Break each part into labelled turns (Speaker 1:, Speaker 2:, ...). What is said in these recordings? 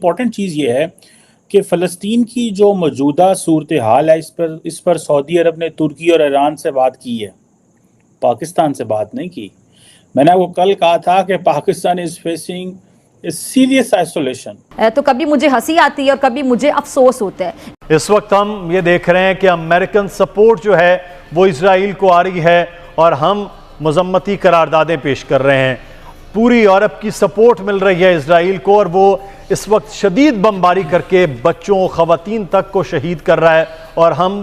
Speaker 1: Important چیز یہ ہے کہ فلسطین کی جو موجودہ صورتحال ہے اس پر سعودی عرب نے ترکی اور ایران سے بات کی ہے، پاکستان سے بات نہیں کی. میں نے وہ کل کہا تھا کہ Pakistan is facing a serious isolation.
Speaker 2: تو کبھی مجھے ہنسی آتی ہے اور کبھی مجھے افسوس ہوتا ہے.
Speaker 3: اس وقت ہم یہ دیکھ رہے ہیں کہ امریکن سپورٹ جو ہے وہ اسرائیل کو آ رہی ہے اور ہم مذمتی قراردادیں پیش کر رہے ہیں. پوری یورپ کی سپورٹ مل رہی ہے اسرائیل کو اور وہ اس وقت شدید بمباری کر کے بچوں خواتین تک کو شہید کر رہا ہے اور ہم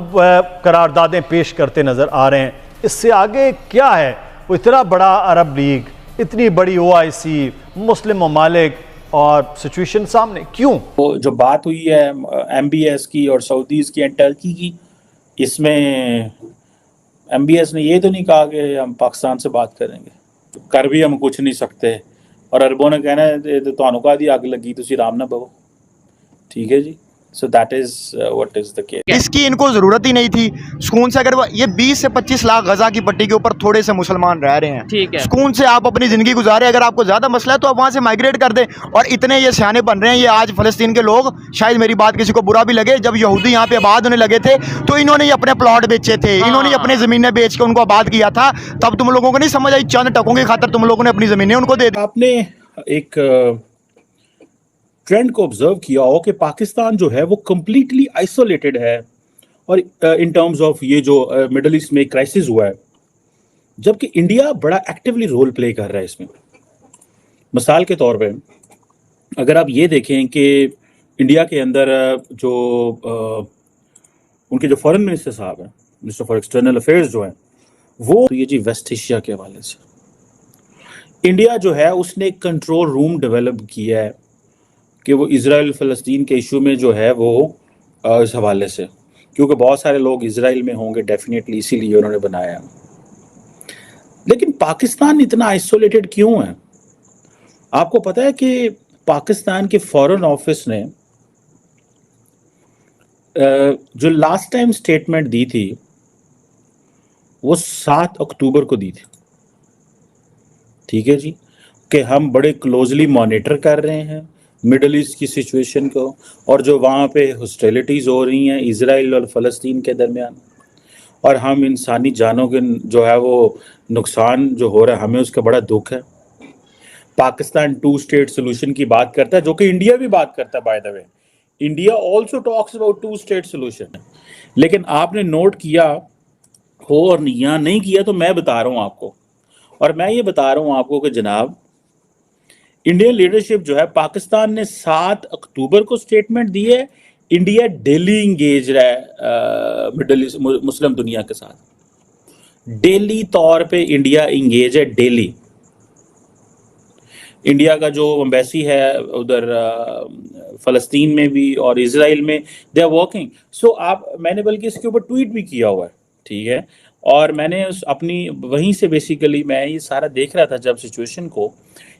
Speaker 3: قراردادیں پیش کرتے نظر آ رہے ہیں. اس سے آگے کیا ہے؟ وہ اتنا بڑا عرب لیگ، اتنی بڑی OIC، مسلم ممالک اور سچویشن سامنے کیوں؟
Speaker 1: جو بات ہوئی ہے MBS کی اور سعودیز کی ٹرکی کی، اس میں MBS نے یہ تو نہیں کہا کہ ہم پاکستان سے بات کریں گے، کر بھی ہم کچھ نہیں سکتے، اور عربوں نے کہنا ہے تو کہا دی اگ لگی تسی رام نہ بہو. ٹھیک ہے جی. So that is what is the case.
Speaker 4: اس کی ان کو ضرورت ہی نہیں تھی. سکون سے اگر یہ 20 سے 25 لاکھ غزہ کی پٹی کے اوپر تھوڑے سے مسلمان رہ رہے ہیں، سکون سے آپ اپنی زندگی گزارے. اگر آپ کو زیادہ مسئلہ ہے تو آپ وہاں سے مائگریٹ کر دیں. اور اتنے یہ سیانے بن رہے ہیں یہ آج فلسطین کے لوگ، شاید میری بات کسی کو برا بھی لگے، جب یہودی یہاں پہ آباد ہونے لگے تھے تو انہوں نے ہی اپنے پلاٹ بیچے تھے، انہوں نے اپنے زمینیں بیچ کے ان کو آباد کیا تھا. تب تم لوگوں کو نہیں سمجھ آئی، چند ٹکوں کی خاطر تم لوگوں نے اپنی زمینیں ان کو دے دی.
Speaker 1: آپ نے ایک ٹرینڈ کو آبزرو کیا ہو کہ پاکستان جو ہے وہ کمپلیٹلی آئسولیٹڈ ہے، اور ان ٹرمز آف یہ جو مڈل ایسٹ میں کرائسس ہوا ہے، جبکہ انڈیا بڑا ایکٹیولی رول پلے کر رہا ہے اس میں. مثال کے طور پہ اگر آپ یہ دیکھیں کہ انڈیا کے اندر جو ان کے جو فارن منسٹر صاحب ہیں، منسٹر فار ایکسٹرنل افیئرز جو ہیں، وہ یہ جی ویسٹ ایشیا کے حوالے سے انڈیا جو ہے اس نے ایک کنٹرول روم ڈیولپ کیا ہے کہ وہ اسرائیل فلسطین کے ایشو میں جو ہے وہ اس حوالے سے، کیونکہ بہت سارے لوگ اسرائیل میں ہوں گے ڈیفینیٹلی، اسی لیے انہوں نے بنایا. لیکن پاکستان اتنا آئسولیٹڈ کیوں ہے؟ آپ کو پتہ ہے کہ پاکستان کے فارن آفس نے جو لاسٹ ٹائم سٹیٹمنٹ دی تھی وہ 7 اکتوبر کو دی تھی. ٹھیک ہے جی، کہ ہم بڑے کلوزلی مانیٹر کر رہے ہیں مڈل ایسٹ کی سچویشن کو، اور جو وہاں پہ ہسٹیلٹیز ہو رہی ہیں اسرائیل اور فلسطین کے درمیان، اور ہم انسانی جانوں کے جو ہے وہ نقصان جو ہو رہا ہے ہمیں اس کا بڑا دکھ ہے. پاکستان 2 اسٹیٹ سولوشن کی بات کرتا ہے، جو کہ انڈیا بھی بات کرتا ہے. By the way India also talks about 2 state solution. لیکن آپ نے نوٹ کیا ہو اور یا نہیں کیا تو میں بتا رہا ہوں آپ کو، اور میں یہ بتا رہا ہوں آپ کو کہ جناب انڈین لیڈرشپ جو ہے، پاکستان نے 7 اکتوبر کو سٹیٹمنٹ دی ہے، انڈیا ڈیلی انگیج رہا ہے مڈل ایسٹ مسلم دنیا کے ساتھ. ڈیلی طور پہ انڈیا انگیج ہے. ڈیلی انڈیا کا جو ایمبیسی ہے ادھر فلسطین میں بھی اور اسرائیل میں، دے آر ورکنگ. سو میں نے بلکہ اس کے اوپر ٹویٹ بھی کیا ہوا ہے. ٹھیک ہے، اور میں نے اپنی وہیں سے بیسیکلی میں یہ سارا دیکھ رہا تھا جب سچویشن کو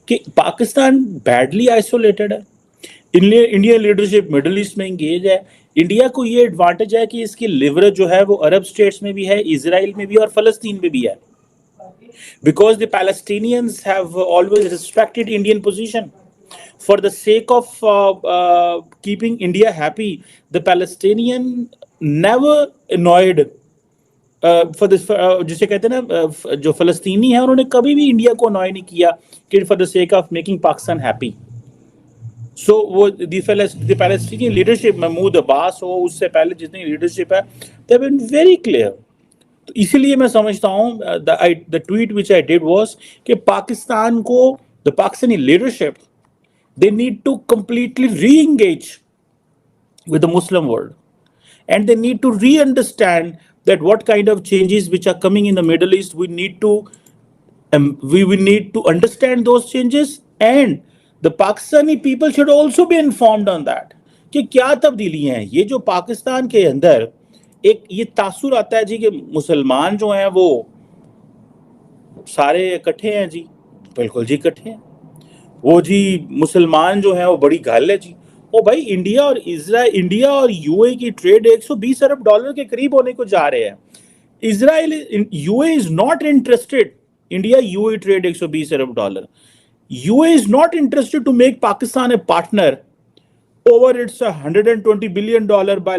Speaker 1: کہ پاکستان بیڈلی آئسولیٹڈ ہے، انڈین لیڈرشپ مڈل ایسٹ میں انگیج ہے. انڈیا کو یہ ایڈوانٹیج ہے کہ اس کی لیوریج جو ہے وہ عرب اسٹیٹس میں بھی ہے، اسرائیل میں بھی اور فلسطین میں بھی ہے. Because the Palestinians have always respected Indian position. For the sake of keeping India happy, the Palestinian never annoyed for this. جسے کہتے ہیں نا جو فلسطینی ہیں انہوں نے کبھی بھی انڈیا کو annoy نہیں کیا کہ for the sake of making Pakistan happy. So وہ the Palestinian leadership، محمود عباس ہو، اس سے پہلے جتنی لیڈرشپ ہے، they have been very clear. اسی لیے میں سمجھتا ہوں the tweet which I did was کہ پاکستان کو the Pakistani leadership they need to completely re-engage with the Muslim world, and they need to re-understand that what kind of changes which are coming in the Middle East we need to understand those changes, and the Pakistani people should also be informed on that کہ کیا تبدیلی ہیں. یہ جو پاکستان کے اندر ایک یہ تاثر آتا ہے جی کہ مسلمان جو ہیں وہ سارے اکٹھے ہیں جی، بالکل جی اکٹھے ہیں. وہ جی مسلمان جو ہیں وہ بڑی گھل ہے جی. او بھائی انڈیا اور UAE کی ٹریڈ $120 ارب کے قریب ہونے کو جا رہے ہیں. Israel UAE is not interested. India UAE trade $120 ارب. UAE is not interested to make Pakistan a partner over its $120 billion by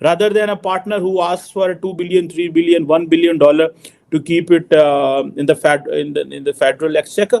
Speaker 1: rather than a partner who asks for $2 billion, $3 billion, $1 billion to keep it in the federal exchequer.